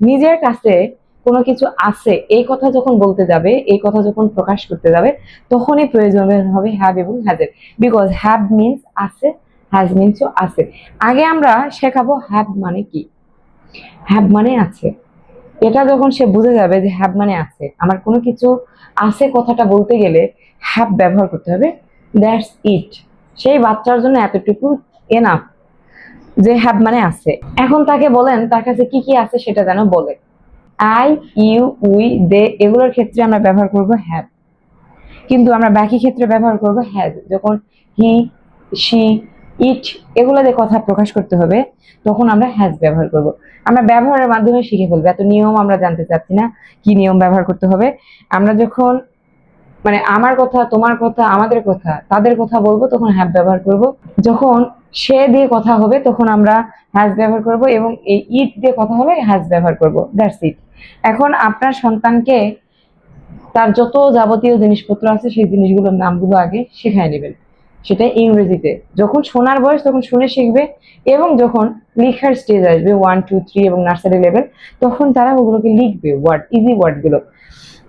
নিজের কাছে কোনো কিছু আছে এই কথা যখন বলতে যাবে, এই কথা যখন প্রকাশ করতে যাবে, তখনই প্রয়োজন হবে হ্যাভ এবং হ্যাজের। বিকজ হ্যাভ মিনস আছে, হ্যাজ মিনসও আছে। আগে আমরা শেখাবো হ্যাভ মানে কি। হ্যাভ মানে আছে, এটা যখন সে বুঝে যাবে যে হ্যাভ মানে আছে, আমার কোনো কিছু আছে কথাটা বলতে গেলে হ্যাভ ব্যবহার করতে হবে, দ্যাটস ইট। সেই বাচ্চার জন্য এতটুকু এনাফ যে হ্যাভ মানে আছে। এখন তাকে বলেন তার কাছে কি কি আছে সেটা যেন বলে। আই, ইউ, উই, দে এগুলোর ক্ষেত্রে আমরা ব্যবহার করব হ্যাভ, কিন্তু আমরা বাকি ক্ষেত্রে ব্যবহার করব হ্যাজ। যখন হি, শি, ইট এগুলো দিয়ে কথা প্রকাশ করতে হবে, তখন আমরা হ্যাজ ব্যবহার করব। আমরা ব্যবহারের মাধ্যমে শিখে ফেলবো, এত নিয়ম আমরা জানতে চাচ্ছি না কি নিয়ম ব্যবহার করতে হবে। আমরা যখন মানে আমার কথা, তোমার কথা, আমাদের কথা, তাদের কথা বলবো, তখন হ্যাভ ব্যবহার করব। যখন সে দিয়ে কথা হবে তখন আমরা হ্যাজ ব্যবহার করব, এবং এই ইট দিয়ে কথা হলে হ্যাজ ব্যবহার করব, দ্যাটস ইট। এখন আপনার সন্তানকে তার যত যাবতীয় জিনিসপত্র আছে সেই জিনিসগুলোর নামগুলো আগে শেখায় নেবেন, সেটা ইংরেজিতে। যখন শোনার বয়স তখন শুনে শিখবে, এবং যখন লেখার স্টেজ আসবে 1, 2, 3 এবং নার্সারি লেভেল, তখন তারা ওগুলোকে লিখবে, ওয়ার্ড, ইজি ওয়ার্ড গুলো।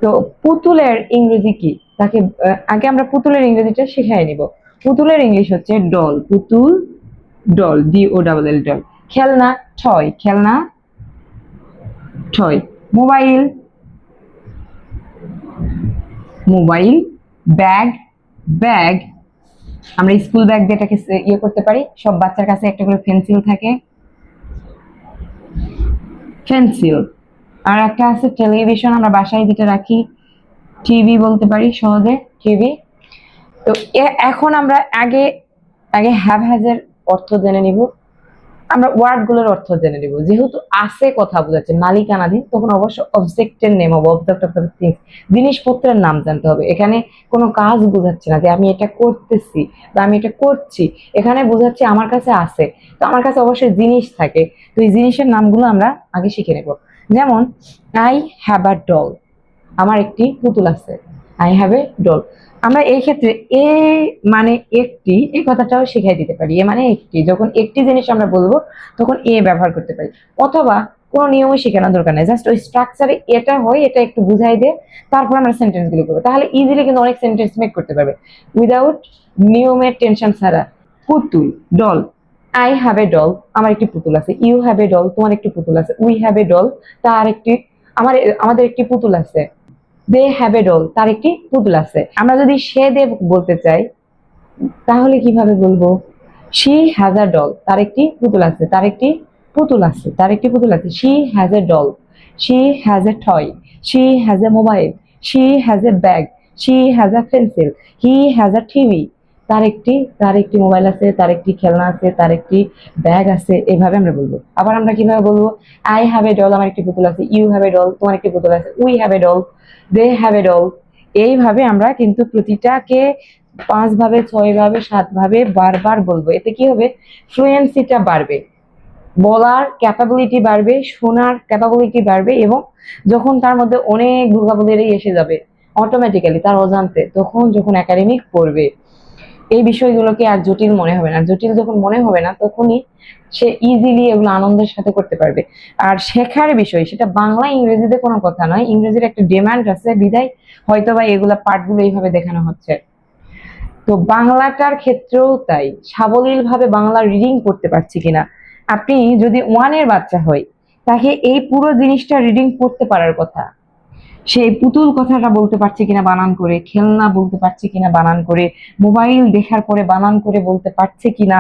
তো পুতুলের ইংরেজি কি, তাকে আগে আমরা পুতুলের ইংরেজিটা শেখাই নিব। পুতুলের ইংলিশ হচ্ছে ডল, পুতুল, ডল, DOLL, ডল। খেলনা, টয়, খেলনা, toy. Mobile, mobile. Bag, bag. আমরা স্কুল ব্যাগ দিয়ে এটাকে ইয়ে করতে পারি। সব বাচ্চার কাছে একটা করে পেন্সিল থাকে, পেন্সিল। আর একটা আছে টেলিভিশন, আমরা বাসায় যেটা রাখি, টিভি বলতে পারি সহজে, টিভি। তো এখন আমরা আগে আগে হ্যাভ হ্যাজের অর্থ জেনে নিব, আমরা ওয়ার্ড গুলোর অর্থ জেনে নিব। যেহেতু আছে কথা বোঝাচ্ছে, মালিকানাধীন, তখন অবশ্য অবজেক্টের নেম হবে, অবজেক্ট অফ দ্য থিংস, জিনিসপত্রের নাম জানতে হবে। এখানে কোনো কাজ বোঝাচ্ছে না যে আমি এটা করতেছি বা আমি এটা করছি, এখানে বোঝাচ্ছে আমার কাছে আছে। তো আমার কাছে অবশ্যই জিনিস থাকে, তো এই জিনিসের নামগুলো আমরা আগে শিখে নেব। যেমন আই হ্যাভ আ ডল, আমার একটি পুতুল আছে, আই হ্যাভ এ ডল। আমরা এই ক্ষেত্রে এ মানে একটি, এই কথাটাও শিখাই দিতে পারি। এ মানে একটি, যখন একটি জিনিস আমরা বলবো তখন এ ব্যবহার করতে পারি। অথবা কোনো নিয়মই শেখানোর দরকার নেই, জাস্ট ওই স্ট্রাকচারে এটা হয় এটা একটু বুঝাই দিয়ে তারপর আমরা সেন্টেন্স গুলো করবো, তাহলে ইজিলি কিন্তু অনেক সেন্টেন্স মেক করতে পারবে উইদাউট নিয়মের টেনশন ছাড়া। পুতুল, doll. I have a doll, আমার একটি পুতুল আছে। ইউ হ্যাভ এ ডল, তোমার একটি পুতুল আছে। উই হ্যাভ এ ডল, তার একটি, আমাদের একটি পুতুল আছে। দে হ্যাভ এ ডল, তার একটি পুতুল আছে। আমরা যদি সে দে বলতে চাই তাহলে কিভাবে বলবো? শি হ্যাজ আ ডল, তার একটি পুতুল আছে, তার একটি পুতুল আছে, তার একটি পুতুল আছে। She has a doll, she has a toy, she has a mobile, she has a bag, she has a pencil, he has a TV, তার একটি মোবাইল আছে, তার একটি খেলনা আছে, তার একটি ব্যাগ আছে। এভাবে আমরা বলবো। আবার আমরা কিভাবে বলবো? আই হ্যাভ এ ডল, আমার একটি পুতুল আছে। ইউ হ্যাভ এ ডল, তোমার একটি পুতুল আছে। We have a doll, they have a doll. এইভাবে আমরা কিন্তু প্রতিটাকে 5 ভাবে, 6 ভাবে, 7 ভাবে বারবার বলবো। এতে কি হবে? ফ্লুয়েন্সিটা বাড়বে, বলার ক্যাপাবিলিটি বাড়বে, শোনার ক্যাপাবিলিটি বাড়বে, এবং যখন তার মধ্যে অনেক ভোকাবুলারি এসে যাবে অটোমেটিক্যালি তার অজান্তে, তখন যখন একাডেমিক পড়বে এই বিষয়গুলোকে আর জটিল মনে হবে না। জটিল যখন মনে হবে না তখনই সে ইজিলি এগুলো আনন্দের সাথে করতে পারবে। আর শেখার বিষয় সেটা বাংলা ইংরেজিতে কোনো কথা নয়, ইংরেজির একটা ডিমান্ড আছে বিধায় হয়তোবা এগুলা পার্টগুলো এইভাবে দেখানো হচ্ছে। তো বাংলাটার ক্ষেত্রেও তাই, সাবলীল ভাবে বাংলা রিডিং করতে পারছি কিনা। আপনি যদি 1 এর বাচ্চা হয়, তাকে এই পুরো জিনিসটা রিডিং করতে পারার কথা। সেই পুতুল কথাটা বলতে পারছে কিনা বানান করে, খেলনা বলতে পারছে কিনা বানান করে, মোবাইল দেখার পরে বানান করে বলতে পারছে কিনা,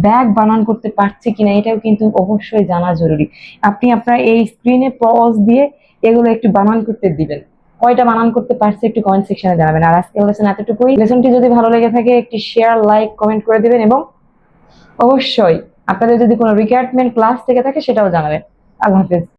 ব্যাগ বানান করতে পারছে কিনা, এটাও কিন্তু অবশ্যই জানা জরুরি। আপনি আপনার এই স্ক্রিনে পজ দিয়ে এগুলো একটু বানান করতে দিবেন। কয়টা বানান করতে পারছে একটু কমেন্ট সেকশনে জানাবেন। আর আজকের লেসন এতটুকুই। লেসনটি যদি ভালো লেগে থাকে একটি শেয়ার, লাইক, কমেন্ট করে দিবেন, এবং অবশ্যই আপনাদের যদি কোনো রিকোয়ারমেন্ট ক্লাস থেকে থাকে সেটাও জানাবেন। আল্লাহ হাফেজ।